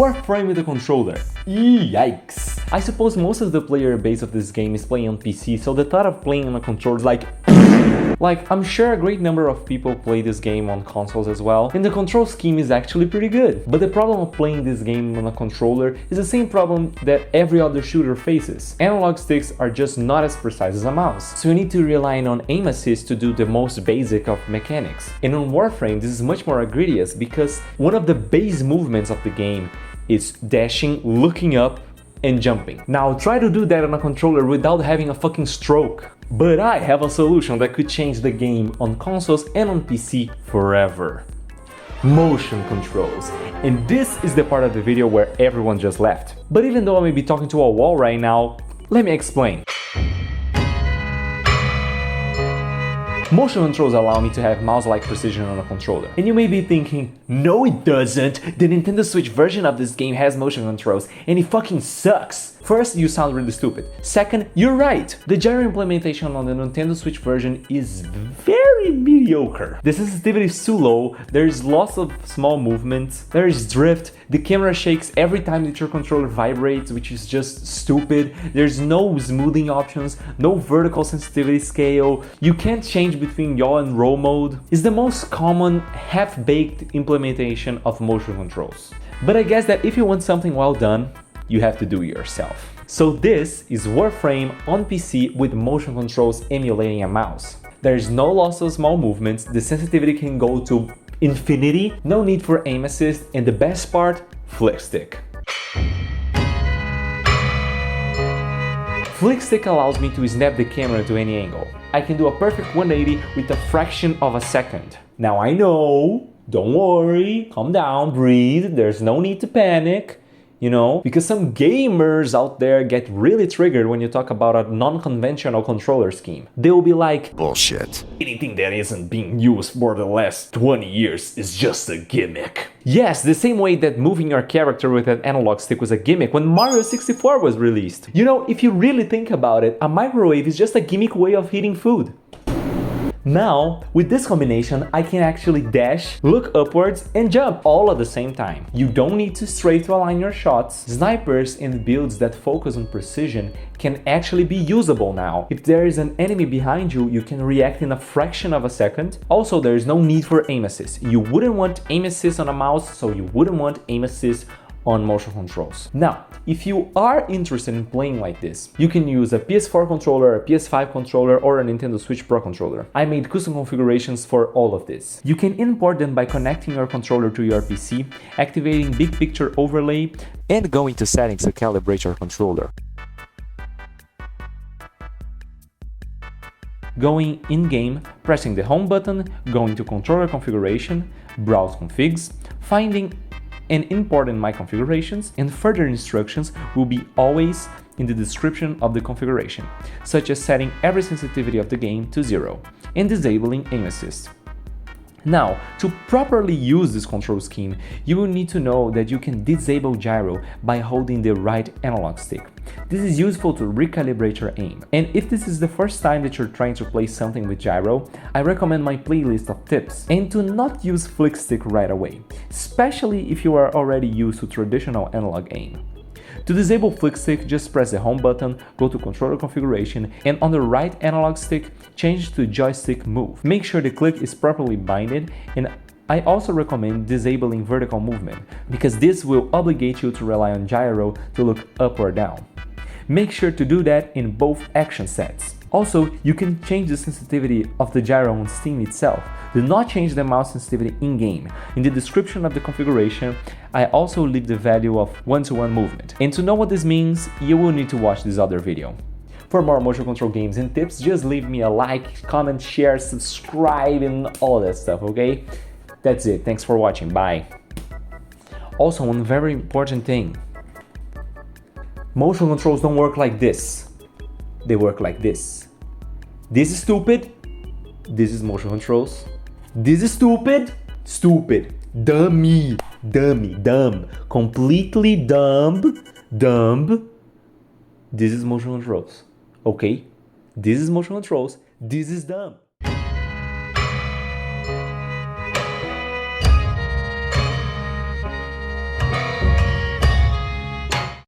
Warframe with a controller. Yikes! I suppose most of the player base of this game is playing on PC, so the thought of playing on a controller is like... I'm sure a great number of people play this game on consoles as well, and the control scheme is actually pretty good. But the problem of playing this game on a controller is the same problem that every other shooter faces. Analog sticks are just not as precise as a mouse, so you need to rely on aim assist to do the most basic of mechanics. And on Warframe this is much more egregious because one of the base movements of the game is dashing, looking up, and jumping. Now try to do that on a controller without having a fucking stroke. But I have a solution that could change the game on consoles and on PC forever. Motion controls. And this is the part of the video where everyone just left. But even though I may be talking to a wall right now, let me explain. Motion controls allow me to have mouse-like precision on a controller. And you may be thinking, no it doesn't! The Nintendo Switch version of this game has motion controls, and it fucking sucks! First, you sound really stupid. Second, you're right! The gyro implementation on the Nintendo Switch version is very mediocre. The sensitivity is too low, there's lots of small movements, there is drift, the camera shakes every time that your controller vibrates, which is just stupid, there's no smoothing options, no vertical sensitivity scale, you can't change between yaw and roll mode. It's the most common half-baked implementation of motion controls. But I guess that if you want something well done, you have to do it yourself. So this is Warframe on PC with motion controls emulating a mouse. There is no loss of small movements, the sensitivity can go to infinity, no need for aim assist, and the best part, FlickStick. FlickStick allows me to snap the camera to any angle. I can do a perfect 180 with a fraction of a second. Now I know, don't worry, calm down, breathe, there's no need to panic. You know, because some gamers out there get really triggered when you talk about a non-conventional controller scheme. They'll be like, bullshit. Anything that isn't being used for the last 20 years is just a gimmick. Yes, the same way that moving your character with an analog stick was a gimmick when Mario 64 was released. You know, if you really think about it, a microwave is just a gimmick way of heating food. Now, with this combination, I can actually dash, look upwards, and jump all at the same time. You don't need to stray to align your shots. Snipers and builds that focus on precision can actually be usable now. If there is an enemy behind you, you can react in a fraction of a second. Also, there is no need for aim assist. You wouldn't want aim assist on a mouse, so you wouldn't want aim assist on motion controls. Now, if you are interested in playing like this, you can use a PS4 controller, a PS5 controller, or a Nintendo Switch Pro controller. I made custom configurations for all of this. You can import them by connecting your controller to your PC, activating Big Picture Overlay, and going to settings to calibrate your controller. Going in-game, pressing the home button, going to controller configuration, browse configs, finding and importing my configurations, and further instructions will be always in the description of the configuration, such as setting every sensitivity of the game to 0 and disabling aim assist. Now, to properly use this control scheme, you will need to know that you can disable gyro by holding the right analog stick. This is useful to recalibrate your aim. And if this is the first time that you're trying to play something with gyro, I recommend my playlist of tips. And to not use FlickStick right away, especially if you are already used to traditional analog aim. To disable FlickStick, just press the home button, go to controller configuration, and on the right analog stick, change to joystick move. Make sure the click is properly binded, and I also recommend disabling vertical movement, because this will obligate you to rely on gyro to look up or down. Make sure to do that in both action sets. Also, you can change the sensitivity of the gyro on Steam itself. Do not change the mouse sensitivity in-game. In the description of the configuration, I also leave the value of 1-to-1 movement. And to know what this means, you will need to watch this other video. For more motion control games and tips, just leave me a like, comment, share, subscribe, and all that stuff, okay? That's it. Thanks for watching. Bye. Also, one very important thing. Motion controls don't work like this. They work like this. This is stupid. This is motion controls. This is stupid. Stupid. Dummy. Dummy. Dumb. Completely dumb. Dumb. This is motion controls. Okay? This is motion controls. This is dumb.